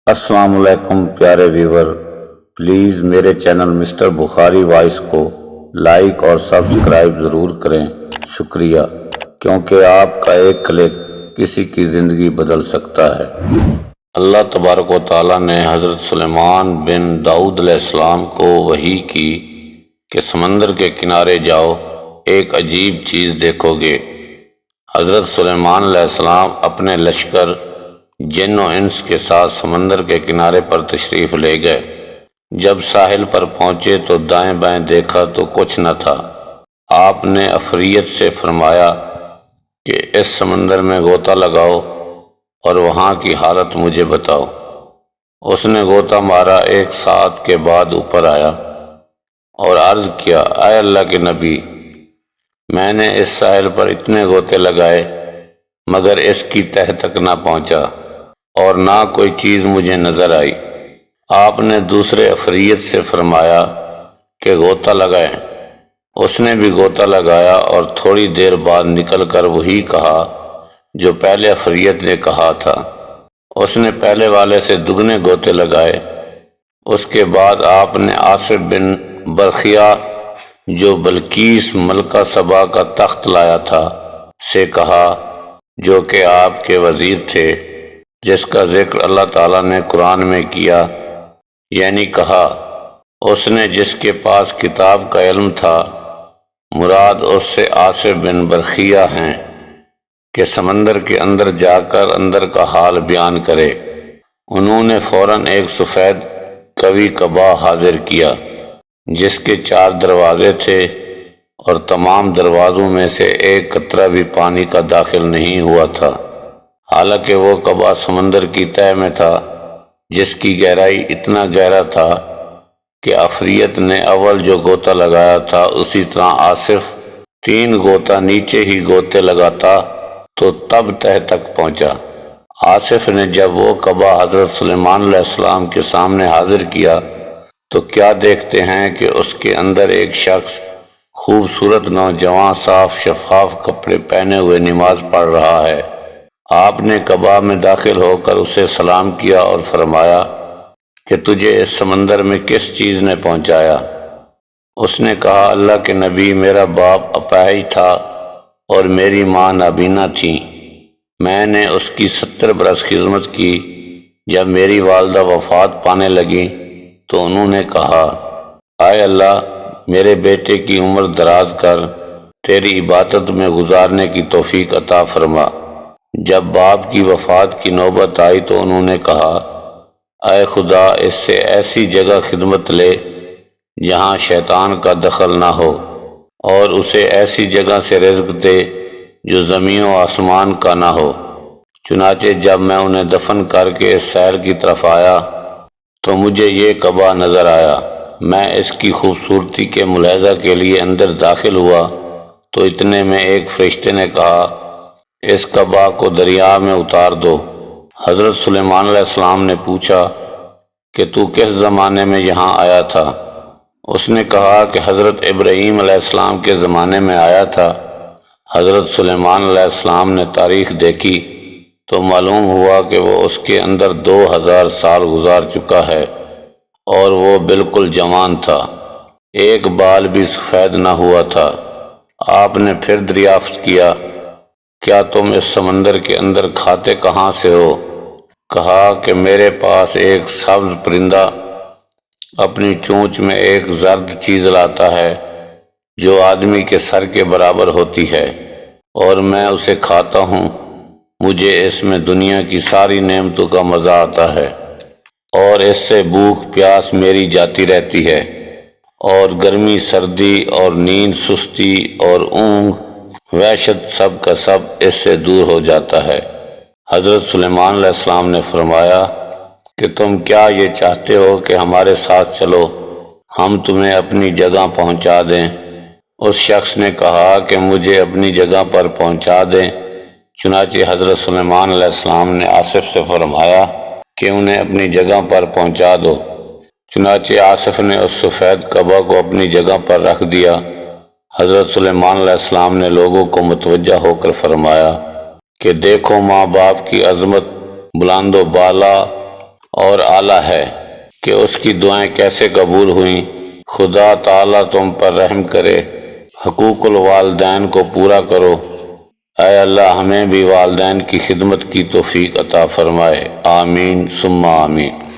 السلام علیکم پیارے ویور، پلیز میرے چینل مسٹر بخاری وائس کو لائک اور سبسکرائب ضرور کریں، شکریہ، کیونکہ آپ کا ایک کلک کسی کی زندگی بدل سکتا ہے۔ اللہ تبارک و تعالیٰ نے حضرت سلیمان بن داؤد علیہ السلام کو وحی کی کہ سمندر کے کنارے جاؤ، ایک عجیب چیز دیکھو گے۔ حضرت سلیمان علیہ السلام اپنے لشکر جن و انس کے ساتھ سمندر کے کنارے پر تشریف لے گئے۔ جب ساحل پر پہنچے تو دائیں بائیں دیکھا تو کچھ نہ تھا۔ آپ نے عفریت سے فرمایا کہ اس سمندر میں غوطہ لگاؤ اور وہاں کی حالت مجھے بتاؤ۔ اس نے غوطہ مارا، ایک ساعت کے بعد اوپر آیا اور عرض کیا، اے اللہ کے نبی، میں نے اس ساحل پر اتنے غوطے لگائے مگر اس کی تہہ تک نہ پہنچا اور نہ کوئی چیز مجھے نظر آئی۔ آپ نے دوسرے عفریت سے فرمایا کہ غوطہ لگائیں۔ اس نے بھی غوطہ لگایا اور تھوڑی دیر بعد نکل کر وہی کہا جو پہلے عفریت نے کہا تھا۔ اس نے پہلے والے سے دگنے غوطے لگائے۔ اس کے بعد آپ نے آصف بن برخیہ جو بلقیس ملکہ سبا کا تخت لایا تھا سے کہا، جو کہ آپ کے وزیر تھے، جس کا ذکر اللہ تعالیٰ نے قرآن میں کیا، یعنی کہا، اس نے جس کے پاس کتاب کا علم تھا، مراد اس سے آصف بن برخیہ ہیں، کہ سمندر کے اندر جا کر اندر کا حال بیان کرے۔ انہوں نے فوراً ایک سفید قوی قبا حاضر کیا جس کے 4 دروازے تھے اور تمام دروازوں میں سے ایک قطرہ بھی پانی کا داخل نہیں ہوا تھا، حالانکہ وہ قبا سمندر کی تہہ میں تھا، جس کی گہرائی اتنا گہرا تھا کہ عفریت نے اول جو غوطہ لگایا تھا اسی طرح آصف 3 غوطہ نیچے ہی غوطے لگاتا تو تب تہہ تک پہنچا۔ آصف نے جب وہ قبا حضرت سلیمان علیہ السلام کے سامنے حاضر کیا تو کیا دیکھتے ہیں کہ اس کے اندر ایک شخص خوبصورت نوجوان صاف شفاف کپڑے پہنے ہوئے نماز پڑھ رہا ہے۔ آپ نے قبا میں داخل ہو کر اسے سلام کیا اور فرمایا کہ تجھے اس سمندر میں کس چیز نے پہنچایا؟ اس نے کہا، اللہ کے نبی، میرا باپ اپاہج تھا اور میری ماں نابینا تھی۔ میں نے اس کی 70 برس خدمت کی۔ جب میری والدہ وفات پانے لگی تو انہوں نے کہا، اے اللہ، میرے بیٹے کی عمر دراز کر، تیری عبادت میں گزارنے کی توفیق عطا فرما۔ جب باپ کی وفات کی نوبت آئی تو انہوں نے کہا، اے خدا، اس سے ایسی جگہ خدمت لے جہاں شیطان کا دخل نہ ہو، اور اسے ایسی جگہ سے رزق دے جو زمین و آسمان کا نہ ہو۔ چنانچہ جب میں انہیں دفن کر کے اس ساحل کی طرف آیا تو مجھے یہ قبا نظر آیا۔ میں اس کی خوبصورتی کے ملاحظہ کے لیے اندر داخل ہوا تو اتنے میں ایک فرشتے نے کہا، اس قبا کو دریا میں اتار دو۔ حضرت سلیمان علیہ السلام نے پوچھا کہ تو کس زمانے میں یہاں آیا تھا؟ اس نے کہا کہ حضرت ابراہیم علیہ السلام کے زمانے میں آیا تھا۔ حضرت سلیمان علیہ السلام نے تاریخ دیکھی تو معلوم ہوا کہ وہ اس کے اندر 2000 سال گزار چکا ہے اور وہ بالکل جوان تھا، ایک بال بھی سفید نہ ہوا تھا۔ آپ نے پھر دریافت کیا، کیا تم اس سمندر کے اندر کھاتے کہاں سے ہو؟ کہا کہ میرے پاس ایک سبز پرندہ اپنی چونچ میں ایک زرد چیز لاتا ہے جو آدمی کے سر کے برابر ہوتی ہے، اور میں اسے کھاتا ہوں۔ مجھے اس میں دنیا کی ساری نعمتوں کا مزہ آتا ہے اور اس سے بھوک پیاس میری جاتی رہتی ہے، اور گرمی سردی اور نیند سستی اور اونگ وحشت سب کا سب اس سے دور ہو جاتا ہے۔ حضرت سلیمان علیہ السلام نے فرمایا کہ تم کیا یہ چاہتے ہو کہ ہمارے ساتھ چلو، ہم تمہیں اپنی جگہ پہنچا دیں؟ اس شخص نے کہا کہ مجھے اپنی جگہ پر پہنچا دیں۔ چنانچہ حضرت سلیمان علیہ السلام نے آصف سے فرمایا کہ انہیں اپنی جگہ پر پہنچا دو۔ چنانچہ آصف نے اس سفید قبا کو اپنی جگہ پر رکھ دیا۔ حضرت سلیمان علیہ السلام نے لوگوں کو متوجہ ہو کر فرمایا کہ دیکھو، ماں باپ کی عظمت بلند و بالا اور اعلیٰ ہے کہ اس کی دعائیں کیسے قبول ہوئیں۔ خدا تعالیٰ تم پر رحم کرے، حقوق الوالدین کو پورا کرو۔ اے اللہ ہمیں بھی والدین کی خدمت کی توفیق عطا فرمائے، آمین ثم آمین۔